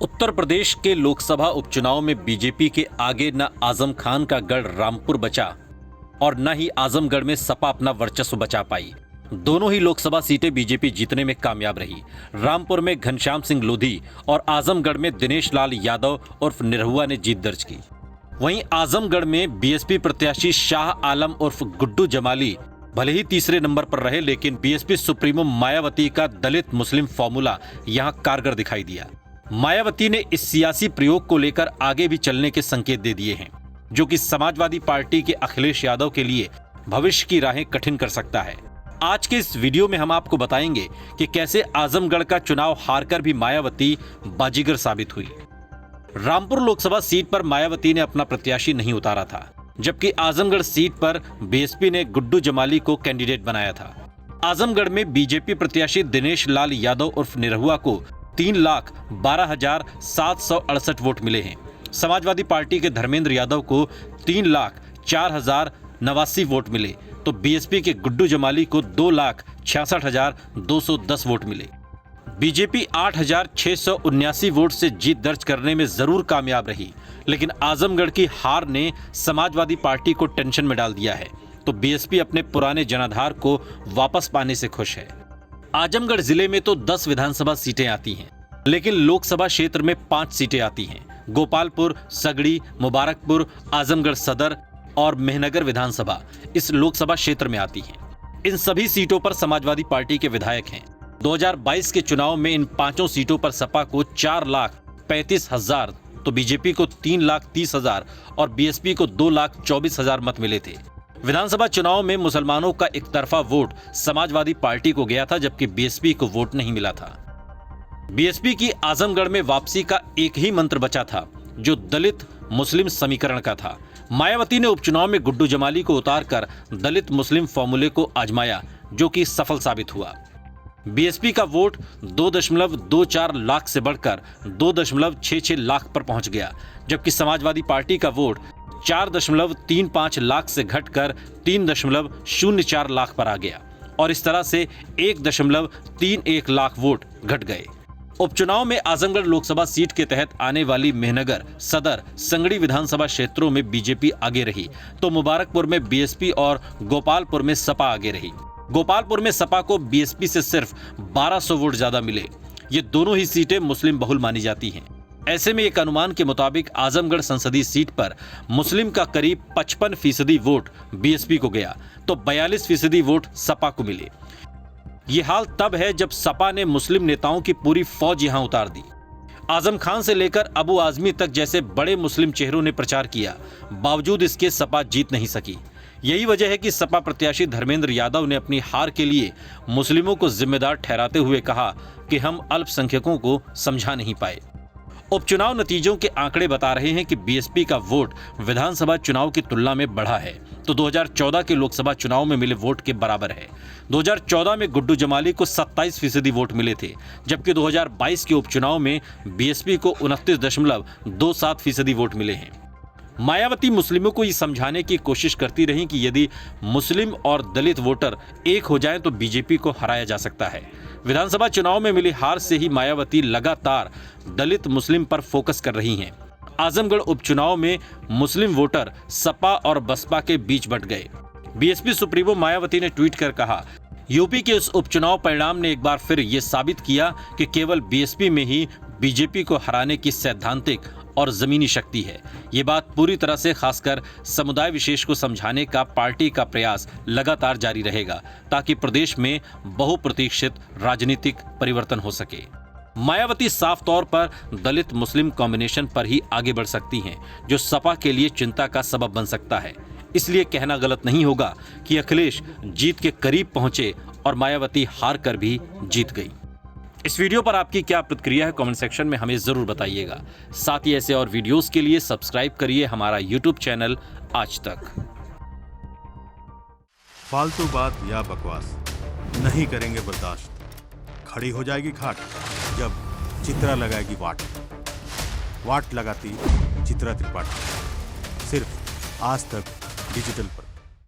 उत्तर प्रदेश के लोकसभा उपचुनाव में बीजेपी के आगे न आजम खान का गढ़ रामपुर बचा और न ही आजमगढ़ में सपा अपना वर्चस्व बचा पाई। दोनों ही लोकसभा सीटें बीजेपी जीतने में कामयाब रही। रामपुर में घनश्याम सिंह लोधी और आजमगढ़ में दिनेश लाल यादव उर्फ निरहुआ ने जीत दर्ज की। वहीं आजमगढ़ में बीएसपी प्रत्याशी शाह आलम उर्फ गुड्डू जमाली भले ही तीसरे नंबर पर रहे, लेकिन बीएसपी सुप्रीमो मायावती का दलित मुस्लिम फॉर्मूला यहां कारगर दिखाई दिया। मायावती ने इस सियासी प्रयोग को लेकर आगे भी चलने के संकेत दे दिए हैं, जो कि समाजवादी पार्टी के अखिलेश यादव के लिए भविष्य की राहें कठिन कर सकता है। आज के इस वीडियो में हम आपको बताएंगे कि कैसे आजमगढ़ का चुनाव हारकर भी मायावती बाजीगर साबित हुई। रामपुर लोकसभा सीट पर मायावती ने अपना प्रत्याशी नहीं उतारा था, जबकि आजमगढ़ सीट पर बीएसपी ने गुड्डू जमाली को कैंडिडेट बनाया था। आजमगढ़ में बीजेपी प्रत्याशी दिनेश लाल यादव उर्फ निरहुआ को 3,12,768 वोट मिले हैं। समाजवादी पार्टी के धर्मेंद्र यादव को 3,04,089 वोट मिले, तो बीएसपी के गुड्डू जमाली को 2,66,210 वोट मिले। बीजेपी 8,679 वोट से जीत दर्ज करने में जरूर कामयाब रही, लेकिन आजमगढ़ की हार ने समाजवादी पार्टी को टेंशन में डाल दिया है, तो बीएसपी अपने पुराने जनाधार को वापस पाने से खुश है। आजमगढ़ जिले में तो 10 विधानसभा सीटें आती हैं, लेकिन लोकसभा क्षेत्र में 5 सीटें आती हैं। गोपालपुर, सगड़ी, मुबारकपुर, आजमगढ़ सदर और मेहनगर विधानसभा इस लोकसभा क्षेत्र में आती हैं। इन सभी सीटों पर समाजवादी पार्टी के विधायक हैं। 2022 के चुनाव में इन 5 सीटों पर सपा को 4,35,000, तो बीजेपी को 3,30,000 और बीएसपी को 2,24,000 मत मिले थे। विधानसभा चुनाव में मुसलमानों का एक तरफा वोट समाजवादी पार्टी को गया था, जबकि बीएसपी को वोट नहीं मिला था। बीएसपी की आजमगढ़ में वापसी का एक ही मंत्र बचा था, जो दलित मुस्लिम समीकरण का था। मायावती ने उपचुनाव में गुड्डू जमाली को उतारकर दलित मुस्लिम फॉर्मूले को आजमाया, जो कि सफल साबित हुआ। बीएसपी का वोट 2.24 लाख से बढ़कर 2.66 लाख पर पहुंच गया, जबकि समाजवादी पार्टी का वोट 4.35 लाख से घटकर 3.04 लाख पर आ गया और इस तरह से 1.31 लाख वोट घट गए। उपचुनाव में आजमगढ़ लोकसभा सीट के तहत आने वाली मेहनगर, सदर, संगड़ी विधानसभा क्षेत्रों में बीजेपी आगे रही, तो मुबारकपुर में बीएसपी और गोपालपुर में सपा आगे रही। गोपालपुर में सपा को बीएसपी से सिर्फ 1200 वोट ज्यादा मिले। ये दोनों ही सीटें मुस्लिम बहुल मानी जाती हैं। ऐसे में एक अनुमान के मुताबिक आजमगढ़ संसदीय सीट पर मुस्लिम का करीब 55% वोट बीएसपी को गया, तो 42% वोट सपा को मिले। ये हाल तब है जब सपा ने मुस्लिम नेताओं की पूरी फौज यहां उतार दी। आजम खान से लेकर अबू आजमी तक जैसे बड़े मुस्लिम चेहरों ने प्रचार किया, बावजूद इसके सपा जीत नहीं सकी। यही वजह है कि सपा प्रत्याशी धर्मेंद्र यादव ने अपनी हार के लिए मुस्लिमों को जिम्मेदार ठहराते हुए कहा कि हम अल्पसंख्यकों को समझा नहीं पाए। उपचुनाव नतीजों के आंकड़े बता रहे हैं कि बीएसपी का वोट विधानसभा चुनाव की तुलना में बढ़ा है, तो 2014 के लोकसभा चुनाव में मिले वोट के बराबर है। 2014 में गुड्डू जमाली को 27% वोट मिले थे, जबकि 2022 के उपचुनाव में बीएसपी को 29.27% वोट मिले हैं। मायावती मुस्लिमों को ये समझाने की कोशिश करती रही कि यदि मुस्लिम और दलित वोटर एक हो जाएं तो बीजेपी को हराया जा सकता है। विधानसभा चुनाव में मिली हार से ही मायावती लगातार दलित मुस्लिम पर फोकस कर रही हैं। आजमगढ़ उपचुनाव में मुस्लिम वोटर सपा और बसपा के बीच बंट गए। बीएसपी सुप्रीमो मायावती ने ट्वीट कर कहा, यूपी के इस उपचुनाव परिणाम ने एक बार फिर ये साबित किया कि केवल बीएसपी में ही बीजेपी को हराने की सैद्धांतिक और जमीनी शक्ति है। ये बात पूरी तरह से खासकर समुदाय विशेष को समझाने का पार्टी का प्रयास लगातार जारी रहेगा, ताकि प्रदेश में बहुप्रतीक्षित राजनीतिक परिवर्तन हो सके। मायावती साफ तौर पर दलित मुस्लिम कॉम्बिनेशन पर ही आगे बढ़ सकती हैं, जो सपा के लिए चिंता का सबब बन सकता है। इसलिए कहना गलत नहीं होगा कि अखिलेश जीत के करीब पहुंचे और मायावती हार कर भी जीत गई। इस वीडियो पर आपकी क्या प्रतिक्रिया है, कमेंट सेक्शन में हमें जरूर बताइएगा। साथ ही ऐसे और वीडियोस के लिए सब्सक्राइब करिए हमारा यूट्यूब चैनल आज तक। फालतू बात या बकवास नहीं करेंगे बर्दाश्त। खड़ी हो जाएगी खाट जब चित्रा लगाएगी वाट। वाट लगाती चित्रा त्रिपाठी। सिर्फ आज तक डिजिटल पर।